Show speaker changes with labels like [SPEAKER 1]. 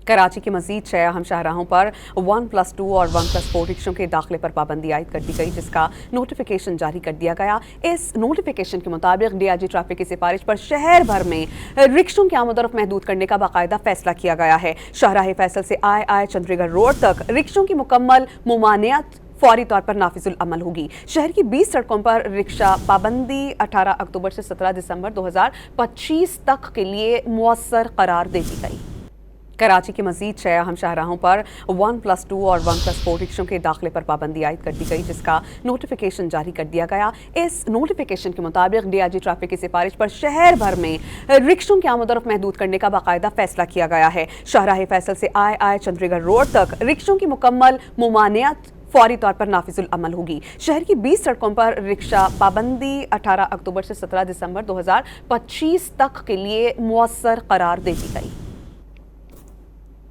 [SPEAKER 1] कराची के मजीद 6 अहम शाहराहों पर 1+2 और 1+4 रिक्शों के दाखिले पर पाबंदी आयद कर दी गई, जिसका नोटिफिकेशन जारी कर दिया गया। इस नोटिफिकेशन के मुताबिक डीआईजी ट्रैफिक की सिफारिश पर शहर भर में रिक्शों की आमद-ओ-रफ्त महदूद करने का बाकायदा फैसला किया गया है। शाहराह फैसल से आई चंद्रीगढ़ रोड तक रिक्शों की मुकम्मल मुमानियत फौरी तौर पर नाफिजुल अमल होगी। शहर की 20 सड़कों पर रिक्शा पाबंदी 18 अक्टूबर से 17 दिसंबर 2025 तक के लिए मुअस्सर करार दे दी गई। कराची के मजीद 6 अहम शाहराहों पर 1+2 और 1+4 रिक्शों के दाखिले पर पाबंदी आयद कर दी गई, जिसका नोटिफिकेशन जारी कर दिया गया। इस नोटिफिकेशन के मुताबिक डीआईजी ट्रैफिक की सिफारिश पर शहर भर में रिक्शों की आमद-ओ-रफ्त महदूद करने का बाकायदा फैसला किया गया है। शाहराह फैसल से आई चंद्रीगढ़ रोड तक रिक्शों की मुकम्मल मुमानियत फौरी तौर पर नाफिजुल अमल होगी। शहर की 20 सड़कों पर रिक्शा पाबंदी 18 अक्टूबर से 17 दिसंबर 2025 तक के लिए मुअस्सर करार दे दी गई।